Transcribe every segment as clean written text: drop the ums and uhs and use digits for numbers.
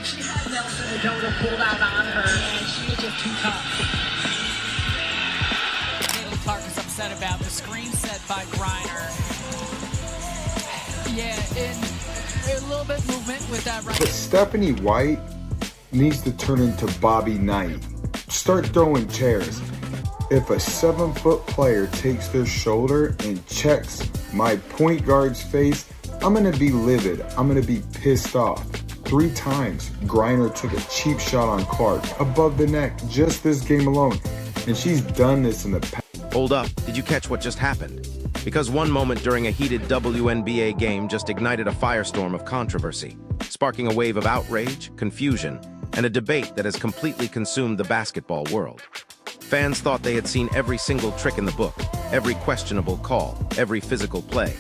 and she had Nelson Adona pulled out on her, and she is just too tough. Caitlin Clark is upset about the screen set by Griner. Yeah, and a little bit movement with that right. But Stephanie White needs to turn into Bobby Knight. Start throwing chairs. If a 7-foot player takes their shoulder and checks my point guard's face, I'm going to be livid. I'm going to be pissed off. 3 times, Griner took a cheap shot on Clark above the neck just this game alone. And she's done this in the past. Hold up, did you catch what just happened? Because one moment during a heated WNBA game just ignited a firestorm of controversy, sparking a wave of outrage, confusion, and a debate that has completely consumed the basketball world. Fans thought they had seen every single trick in the book, every questionable call, every physical play.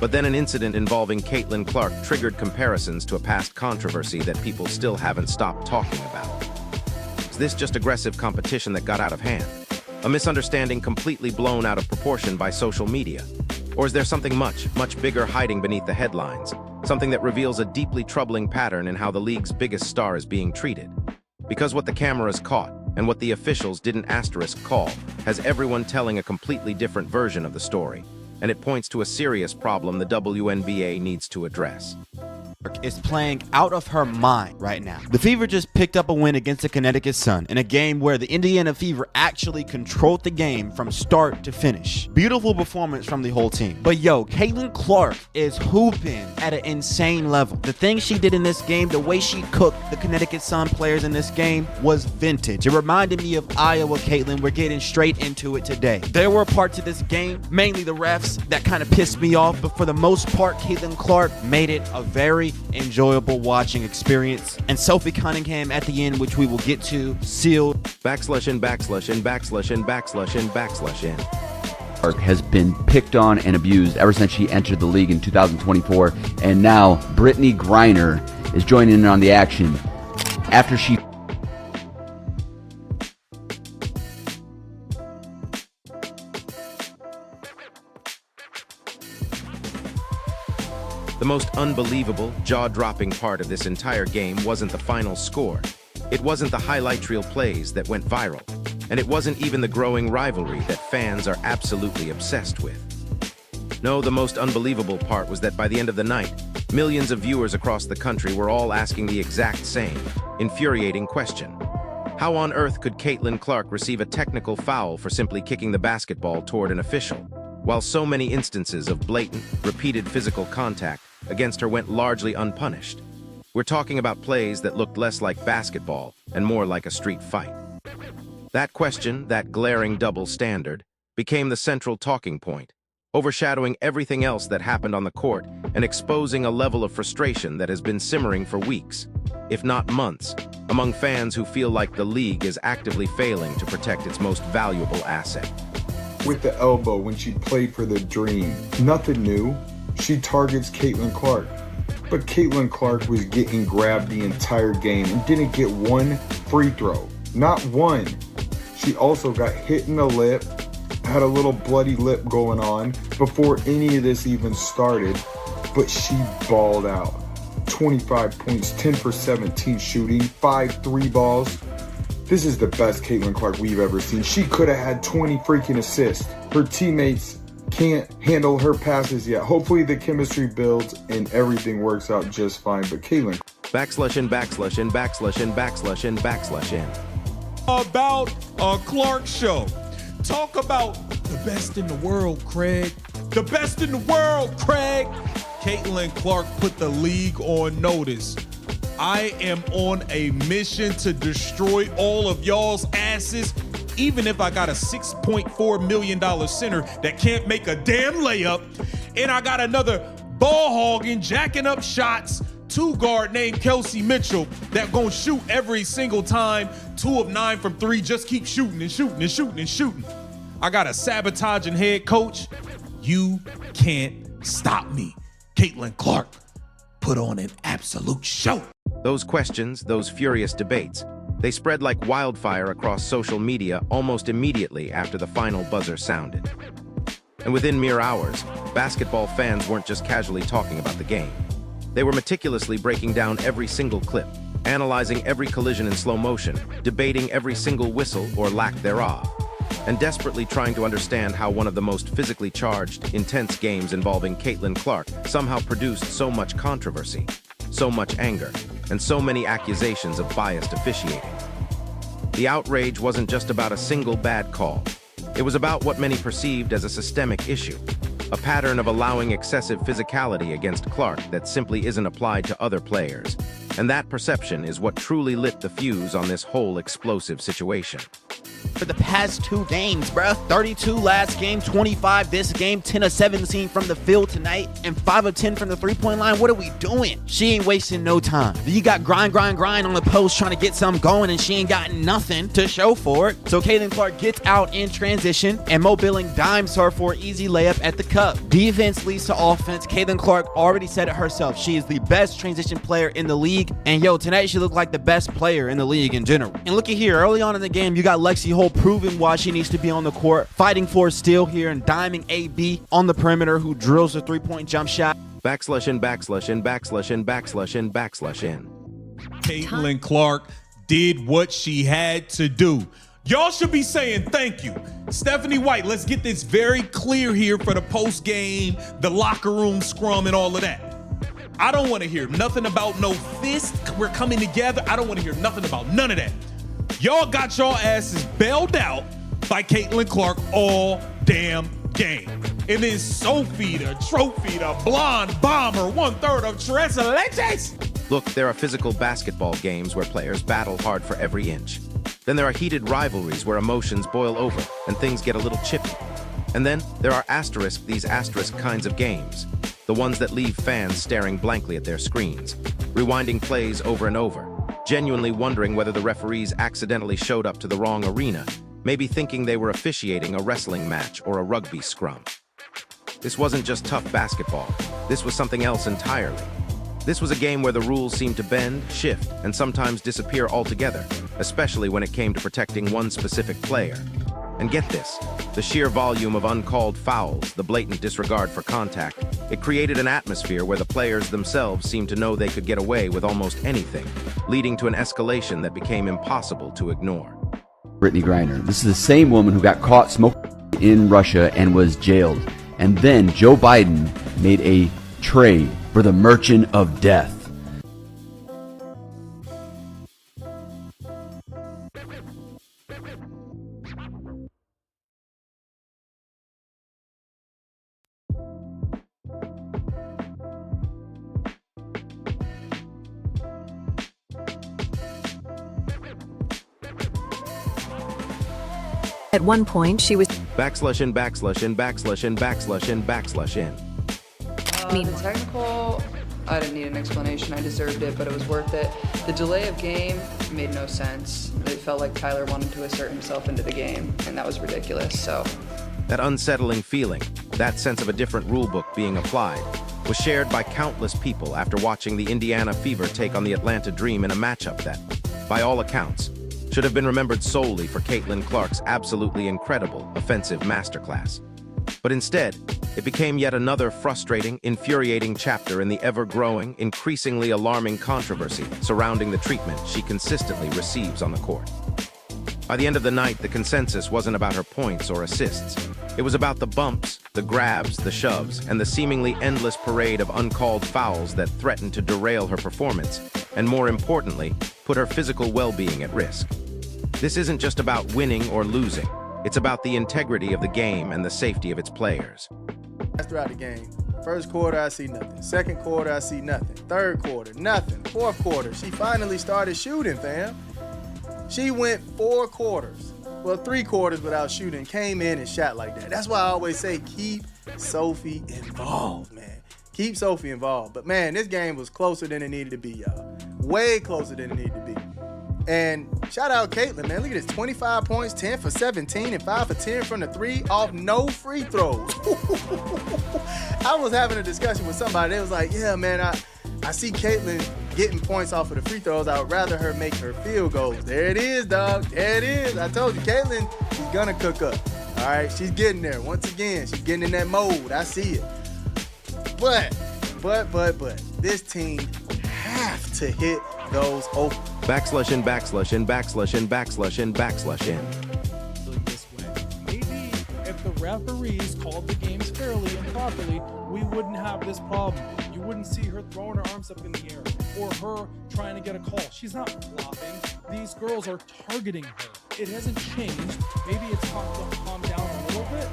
But then an incident involving Caitlin Clark triggered comparisons to a past controversy that people still haven't stopped talking about. Is this just aggressive competition that got out of hand? A misunderstanding completely blown out of proportion by social media? Or is there something much, much bigger hiding beneath the headlines? Something that reveals a deeply troubling pattern in how the league's biggest star is being treated? Because what the cameras caught, and what the officials didn't asterisk call, has everyone telling a completely different version of the story. And it points to a serious problem the WNBA needs to address. Is playing out of her mind right now. The Fever just picked up a win against the Connecticut Sun in a game where the Indiana Fever actually controlled the game from start to finish. Beautiful performance from the whole team. But yo, Caitlin Clark is hooping at an insane level. The thing she did in this game, the way she cooked the Connecticut Sun players in this game was vintage. It reminded me of Iowa Caitlin. We're getting straight into it today. There were parts of this game, mainly the refs, that kind of pissed me off, but for the most part, Caitlin Clark made it a very enjoyable watching experience. And Sophie Cunningham at the end, which we will get to, sealed. Backslash in, backslash in, backslash in, backslash in, backslash in. Clark has been picked on and abused ever since she entered the league in 2024, and now Brittney Griner is joining in on the action after she The most unbelievable, jaw-dropping part of this entire game wasn't the final score. It wasn't the highlight reel plays that went viral. And it wasn't even the growing rivalry that fans are absolutely obsessed with. No, the most unbelievable part was that by the end of the night, millions of viewers across the country were all asking the exact same, infuriating question. How on earth could Caitlin Clark receive a technical foul for simply kicking the basketball toward an official, while so many instances of blatant, repeated physical contact against her went largely unpunished? We're talking about plays that looked less like basketball and more like a street fight. That question, that glaring double standard, became the central talking point, overshadowing everything else that happened on the court and exposing a level of frustration that has been simmering for weeks, if not months, among fans who feel like the league is actively failing to protect its most valuable asset. With the elbow when she played for the Dream. Nothing new. She targets Caitlin Clark. But Caitlin Clark was getting grabbed the entire game and didn't get one free throw. Not one. She also got hit in the lip, had a little bloody lip going on before any of this even started, but she balled out. 25 points, 10 for 17 shooting, 5 3 balls. This is the best Caitlin Clark we've ever seen. She could have had 20 freaking assists. Her teammates can't handle her passes yet. Hopefully the chemistry builds and everything works out just fine. But Caitlin. Backslash in, backslash in, backslash in, backslash in, backslash in. About a Clark show. Talk about the best in the world, Craig. The best in the world, Craig. Caitlin Clark put the league on notice. I am on a mission to destroy all of y'all's asses, even if I got a $6.4 million center that can't make a damn layup, and I got another ball hogging, jacking up shots, 2-guard named Kelsey Mitchell that gonna shoot every single time, 2 of 9 from 3, just keep shooting and shooting and shooting and shooting. I got a sabotaging head coach. You can't stop me. Caitlin Clark put on an absolute show. Those questions, those furious debates, they spread like wildfire across social media almost immediately after the final buzzer sounded. And within mere hours, basketball fans weren't just casually talking about the game. They were meticulously breaking down every single clip, analyzing every collision in slow motion, debating every single whistle or lack thereof, and desperately trying to understand how one of the most physically charged, intense games involving Caitlin Clark somehow produced so much controversy, so much anger, and so many accusations of biased officiating. The outrage wasn't just about a single bad call. It was about what many perceived as a systemic issue, a pattern of allowing excessive physicality against Clark that simply isn't applied to other players. And that perception is what truly lit the fuse on this whole explosive situation. For the past 2 games, bruh. 32 last game, 25 this game, 10 of 17 from the field tonight, and 5 of 10 from the three-point line. What are we doing? She ain't wasting no time. You got grind on the post trying to get something going, and she ain't got nothing to show for it. So Caitlin Clark gets out in transition, and Mo Billing dimes her for an easy layup at the cup. Defense leads to offense. Caitlin Clark already said it herself. She is the best transition player in the league, and yo, tonight she looked like the best player in the league in general. And look at here, early on in the game, you got Lexi Holt proving why she needs to be on the court, fighting for a steal here and diming AB on the perimeter, who drills the three-point jump shot. Backslash in, backslash in, backslash in, backslash in, backslash in. Caitlin Clark did what she had to do. Y'all should be saying thank you. Stephanie White, let's get this very clear here for the post-game, the locker room scrum and all of that. I don't want to hear nothing about no fist. We're coming together. I don't want to hear nothing about none of that. Y'all got y'all asses bailed out by Caitlin Clark all damn game. And then Sophie, the trophy, the blonde bomber, 1/3 of Tres Leches. Look, there are physical basketball games where players battle hard for every inch. Then there are heated rivalries where emotions boil over and things get a little chippy. And then there are these asterisk kinds of games, the ones that leave fans staring blankly at their screens, rewinding plays over and over, genuinely wondering whether the referees accidentally showed up to the wrong arena, maybe thinking they were officiating a wrestling match or a rugby scrum. This wasn't just tough basketball. This was something else entirely. This was a game where the rules seemed to bend, shift, and sometimes disappear altogether, especially when it came to protecting one specific player. And get this, the sheer volume of uncalled fouls, the blatant disregard for contact, it created an atmosphere where the players themselves seemed to know they could get away with almost anything, leading to an escalation that became impossible to ignore. Brittney Griner. This is the same woman who got caught smoking in Russia and was jailed. And then Joe Biden made a trade for the Merchant of Death. At one point, she was Backslash in, backslash in, backslash in, backslash in, backslash in. The technical, I didn't need an explanation. I deserved it, but it was worth it. The delay of game made no sense. It felt like Tyler wanted to assert himself into the game, and that was ridiculous. So That unsettling feeling, that sense of a different rulebook being applied, was shared by countless people after watching the Indiana Fever take on the Atlanta Dream in a matchup that, by all accounts, should have been remembered solely for Caitlin Clark's absolutely incredible offensive masterclass. But instead, it became yet another frustrating, infuriating chapter in the ever-growing, increasingly alarming controversy surrounding the treatment she consistently receives on the court. By the end of the night, the consensus wasn't about her points or assists. It was about the bumps, the grabs, the shoves, and the seemingly endless parade of uncalled fouls that threatened to derail her performance, and more importantly, put her physical well-being at risk. This isn't just about winning or losing. It's about the integrity of the game and the safety of its players. Throughout the game, first quarter, I see nothing. Second quarter, I see nothing. Third quarter, nothing. Fourth quarter, she finally started shooting, fam. She went 4 quarters, well, 3 quarters without shooting, came in and shot like that. That's why I always say keep Sophie involved, man. Keep Sophie involved. But, man, this game was closer than it needed to be, y'all. Way closer than it needed to be. And shout out Caitlin, man. Look at this, 25 points, 10 for 17, and 5 for 10 from the 3 off no free throws. I was having a discussion with somebody. They was like, yeah, man, I see Caitlin getting points off of the free throws. I would rather her make her field goals. There it is, dog. There it is. I told you, Caitlin, she's going to cook up. All right, she's getting there. Once again, she's getting in that mode. I see it. But, this team have to hit those open. Backslash in, backslash in, backslash in, backslash in, backslash in. This way. Maybe if the referees called the games fairly and properly, we wouldn't have this problem. You wouldn't see her throwing her arms up in the air or her trying to get a call. She's not flopping. These girls are targeting her. It hasn't changed. Maybe it's calmed down a little bit,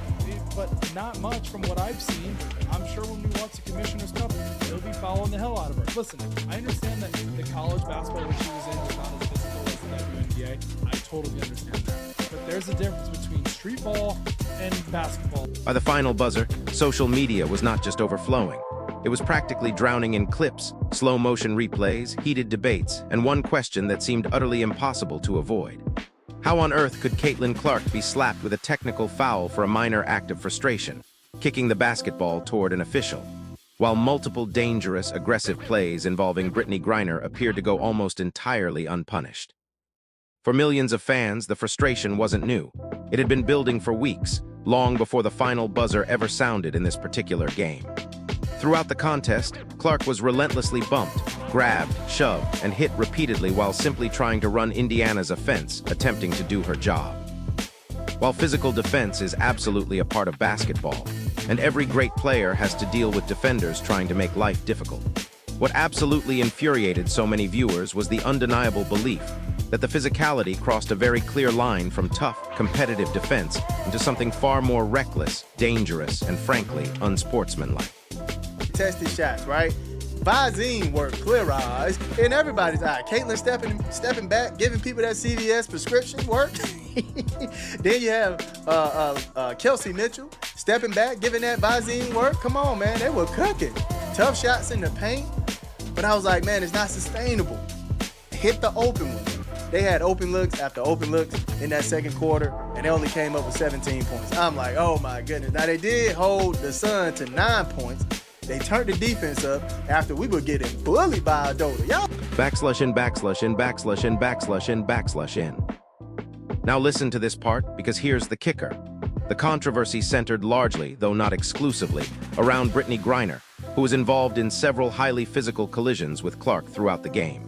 but not much from what I've seen. I'm sure when we watch the Commissioner's Cup, they'll be following the hell out of her. Listen, I understand that the college basketball that she was in was not as physical as the WNBA. I totally understand that. But there's a difference between street ball and basketball. By the final buzzer, social media was not just overflowing. It was practically drowning in clips, slow motion replays, heated debates, and one question that seemed utterly impossible to avoid. How on earth could Caitlin Clark be slapped with a technical foul for a minor act of frustration, kicking the basketball toward an official, while multiple dangerous, aggressive plays involving Brittney Griner appeared to go almost entirely unpunished? For millions of fans, the frustration wasn't new. It had been building for weeks, long before the final buzzer ever sounded in this particular game. Throughout the contest, Clark was relentlessly bumped, grabbed, shoved, and hit repeatedly while simply trying to run Indiana's offense, attempting to do her job. While physical defense is absolutely a part of basketball, and every great player has to deal with defenders trying to make life difficult, what absolutely infuriated so many viewers was the undeniable belief that the physicality crossed a very clear line from tough, competitive defense into something far more reckless, dangerous, and frankly, unsportsmanlike. Tested shots, right? Visine worked, clear eyes, in everybody's eye. Caitlin stepping back, giving people that CVS prescription work. Then you have Kelsey Mitchell stepping back, giving that Visine work. Come on, man, they were cooking. Tough shots in the paint, but I was like, man, it's not sustainable. Hit the open one. They had open looks after open looks in that second quarter, and they only came up with 17 points. I'm like, oh my goodness. Now they did hold the Sun to 9 points. They turned the defense up after we were getting bullied by a Dota. Y'all. Backslash in, backslash in, backslash in, backslash in, backslash in. Now listen to this part, because here's the kicker. The controversy centered largely, though not exclusively, around Brittney Griner, who was involved in several highly physical collisions with Clark throughout the game.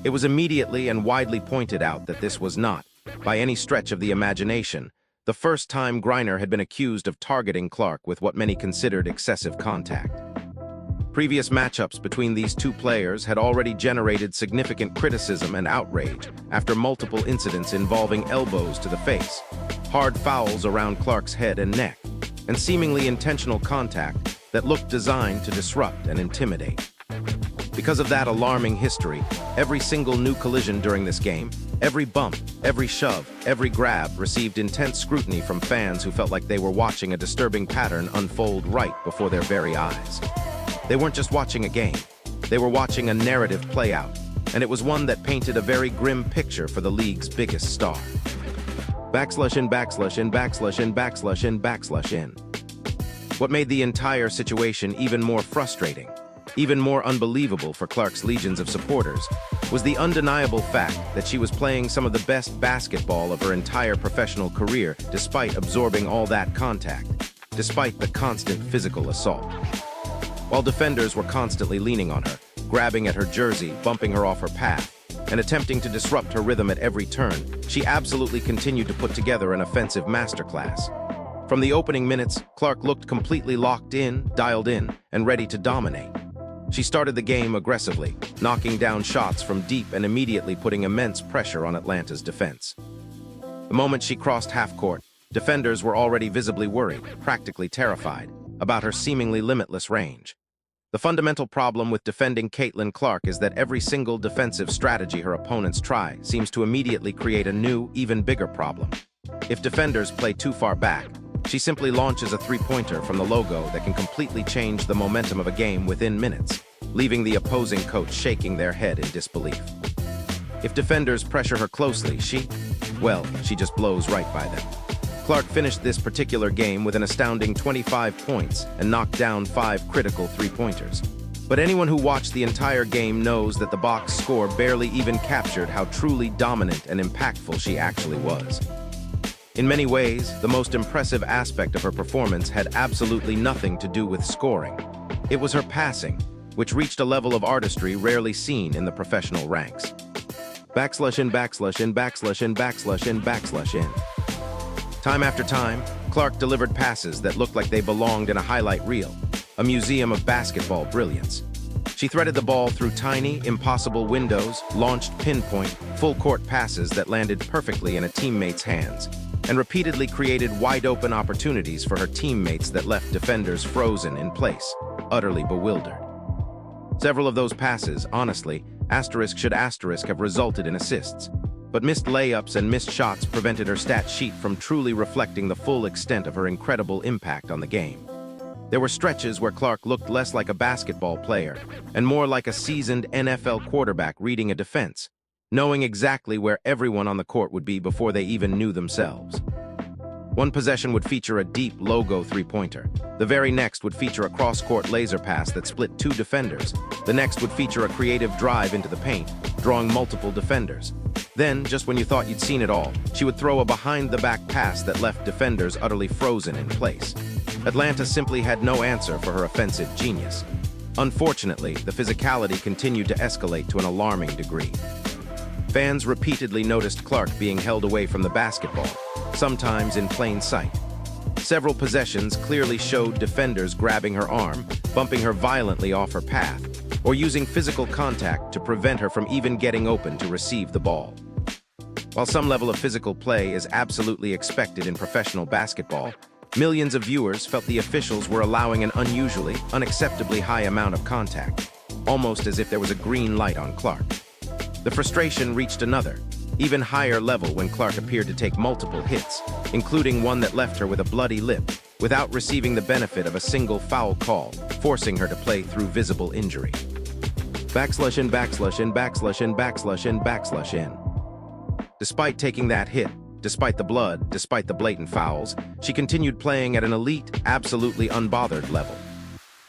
It was immediately and widely pointed out that this was not, by any stretch of the imagination, the first time Griner had been accused of targeting Clark with what many considered excessive contact. Previous matchups between these two players had already generated significant criticism and outrage after multiple incidents involving elbows to the face, hard fouls around Clark's head and neck, and seemingly intentional contact that looked designed to disrupt and intimidate. Because of that alarming history, every single new collision during this game, every bump, every shove, every grab received intense scrutiny from fans who felt like they were watching a disturbing pattern unfold right before their very eyes. They weren't just watching a game, they were watching a narrative play out, and it was one that painted a very grim picture for the league's biggest star. Backslash in, backslash in, backslash in, backslash in, backslash in. What made the entire situation even more frustrating, even more unbelievable for Clark's legions of supporters, was the undeniable fact that she was playing some of the best basketball of her entire professional career despite absorbing all that contact, despite the constant physical assault. While defenders were constantly leaning on her, grabbing at her jersey, bumping her off her path, and attempting to disrupt her rhythm at every turn, she absolutely continued to put together an offensive masterclass. From the opening minutes, Clark looked completely locked in, dialed in, and ready to dominate. She started the game aggressively, knocking down shots from deep and immediately putting immense pressure on Atlanta's defense. The moment she crossed half-court, defenders were already visibly worried, practically terrified, about her seemingly limitless range. The fundamental problem with defending Caitlin Clark is that every single defensive strategy her opponents try seems to immediately create a new, even bigger problem. If defenders play too far back, she simply launches a three-pointer from the logo that can completely change the momentum of a game within minutes, leaving the opposing coach shaking their head in disbelief. If defenders pressure her closely, she just blows right by them. Clark finished this particular game with an astounding 25 points and knocked down 5 critical three-pointers. But anyone who watched the entire game knows that the box score barely even captured how truly dominant and impactful she actually was. In many ways, the most impressive aspect of her performance had absolutely nothing to do with scoring. It was her passing, which reached a level of artistry rarely seen in the professional ranks. Backslash in, backslash in, backslash in, backslash in, backslash in. Time after time, Clark delivered passes that looked like they belonged in a highlight reel, a museum of basketball brilliance. She threaded the ball through tiny, impossible windows, launched pinpoint, full-court passes that landed perfectly in a teammate's hands, and repeatedly created wide-open opportunities for her teammates that left defenders frozen in place, utterly bewildered. Several of those passes, honestly, should have resulted in assists, but missed layups and missed shots prevented her stat sheet from truly reflecting the full extent of her incredible impact on the game. There were stretches where Clark looked less like a basketball player and more like a seasoned NFL quarterback reading a defense, knowing exactly where everyone on the court would be before they even knew themselves. One possession would feature a deep logo three-pointer. The very next would feature a cross-court laser pass that split two defenders. The next would feature a creative drive into the paint, drawing multiple defenders. Then, just when you thought you'd seen it all, she would throw a behind-the-back pass that left defenders utterly frozen in place. Atlanta simply had no answer for her offensive genius. Unfortunately, the physicality continued to escalate to an alarming degree. Fans repeatedly noticed Clark being held away from the basketball, sometimes in plain sight. Several possessions clearly showed defenders grabbing her arm, bumping her violently off her path, or using physical contact to prevent her from even getting open to receive the ball. While some level of physical play is absolutely expected in professional basketball, millions of viewers felt the officials were allowing an unusually, unacceptably high amount of contact, almost as if there was a green light on Clark. The frustration reached another, even higher level when Clark appeared to take multiple hits, including one that left her with a bloody lip, without receiving the benefit of a single foul call, forcing her to play through visible injury. Backslash in, backslash in, backslash in, backslash in, backslash in. Despite taking that hit, despite the blood, despite the blatant fouls, she continued playing at an elite, absolutely unbothered level.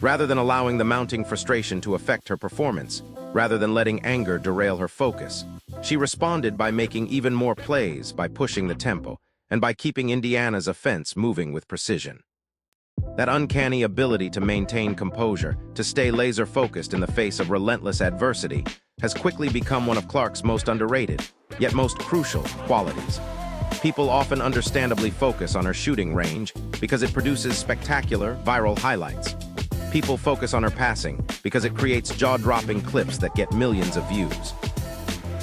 Rather than allowing the mounting frustration to affect her performance, rather than letting anger derail her focus, she responded by making even more plays, by pushing the tempo, and by keeping Indiana's offense moving with precision. That uncanny ability to maintain composure, to stay laser-focused in the face of relentless adversity, has quickly become one of Clark's most underrated, yet most crucial, qualities. People often understandably focus on her shooting range because it produces spectacular, viral highlights. People focus on her passing because it creates jaw-dropping clips that get millions of views.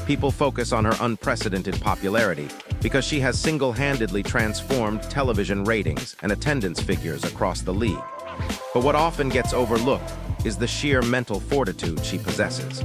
People focus on her unprecedented popularity because she has single-handedly transformed television ratings and attendance figures across the league. But what often gets overlooked is the sheer mental fortitude she possesses.